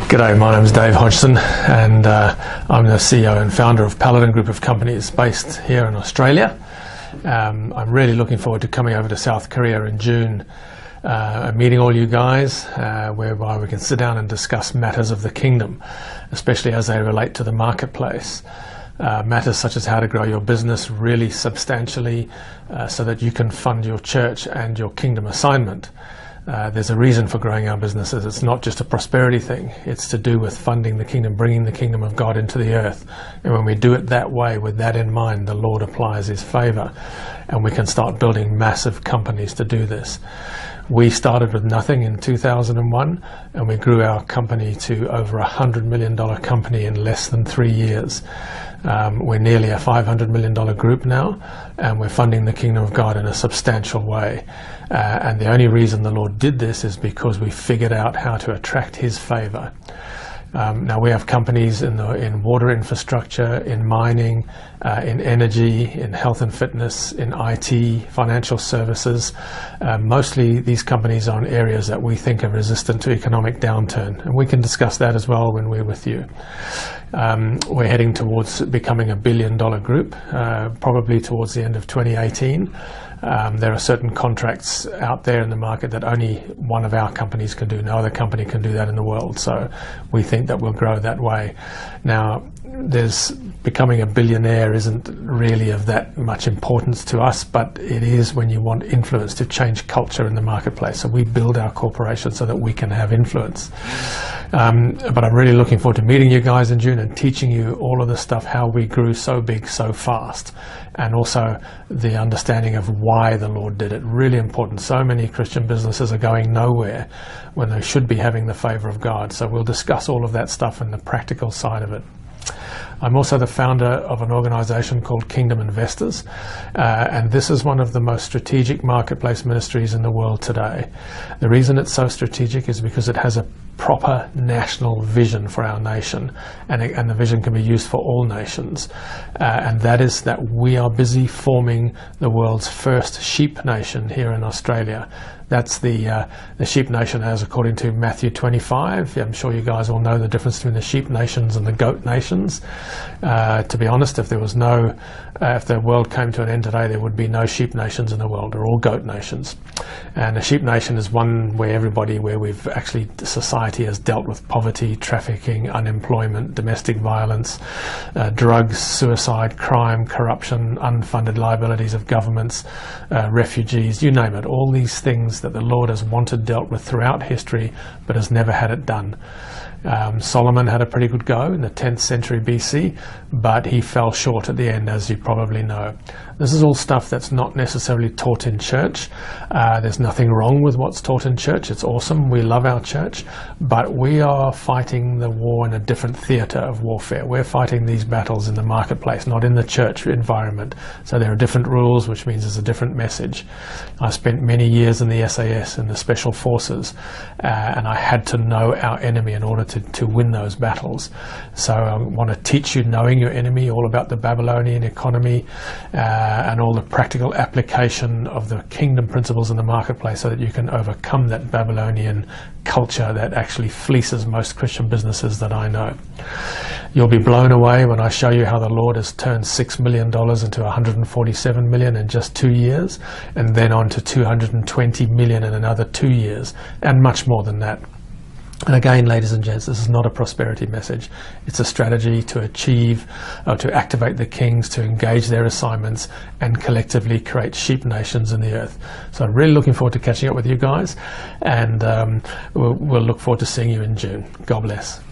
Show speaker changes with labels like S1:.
S1: G'day, my name is Dave Hodgson and I'm the CEO and founder of Paladin Group of companies based here in Australia. I'm really looking forward to coming over to South Korea in June and meeting all you guys, whereby we can sit down and discuss matters of the kingdom, especially as they relate to the marketplace. Matters such as how to grow your business really substantially so that you can fund your church and your kingdom assignment. There's a reason for growing our businesses. It's not just a prosperity thing. It's to do with funding the kingdom, bringing the kingdom of God into the earth. And when we do it that way, with that in mind, the Lord applies his favor. And we can start building massive companies to do this. We started with nothing in 2001, and we grew our company to over $100 million company in less than 3 years. We're nearly a $500 million group now, and we're funding the kingdom of God in a substantial way. And the only reason the Lord did this is because we figured out how to attract his favor. Now we have companies in water infrastructure, in mining, in energy, in health and fitness, in IT, financial services. Mostly these companies are in areas that we think are resistant to economic downturn, and we can discuss that as well when we're with you. We're heading towards becoming $1 billion group, probably towards the end of 2018. There are certain contracts out there in the market that only one of our companies can do. No other company can do that in the world. So we think that we'll grow that way. Now, becoming a billionaire isn't really of that much importance to us, but it is when you want influence to change culture in the marketplace. So we build our corporation so that we can have influence. But I'm really looking forward to meeting you guys in June and teaching you all of the stuff, how we grew so big so fast, and also the understanding of why the Lord did it. Really important. So many Christian businesses are going nowhere when they should be having the favor of God. So we'll discuss all of that stuff and the practical side of it. I'm also the founder of an organization called Kingdom Investors, and this is one of the most strategic marketplace ministries in the world today. The reason it's so strategic is because it has a proper national vision for our nation, and the vision can be used for all nations, and that is that we are busy forming the world's first sheep nation here in Australia. That's the sheep nation as according to Matthew 25. I'm sure you guys all know the difference between the sheep nations and the goat nations. To be honest, if the world came to an end today, there would be no sheep nations in the world. They're all goat nations. And a sheep nation is one where society has dealt with poverty, trafficking, unemployment, domestic violence, drugs, suicide, crime, corruption, unfunded liabilities of governments, refugees, you name it. All these things that the Lord has wanted dealt with throughout history, but has never had it done. Solomon had a pretty good go in the 10th century BC, but he fell short at the end, as you probably know. This is all stuff that's not necessarily taught in church. There's nothing wrong with what's taught in church. It's awesome. We love our church, but we are fighting the war in a different theater of warfare. We're fighting these battles in the marketplace, not in the church environment. So there are different rules, which means there's a different message. I spent many years in the SAS, in the Special Forces, and I had to know our enemy in order to win those battles. So I want to teach you knowing your enemy, all about the Babylonian economy, and all the practical application of the kingdom principles in the marketplace so that you can overcome that Babylonian culture that actually fleeces most Christian businesses that I know. You'll be blown away when I show you how the Lord has turned $6 million into $147 million in just 2 years, and then on to $220 million in another 2 years, and much more than that. And again, ladies and gents, this is not a prosperity message. It's a strategy to achieve, to activate the kings, to engage their assignments, and collectively create sheep nations in the earth. So I'm really looking forward to catching up with you guys, and we'll look forward to seeing you in June. God bless.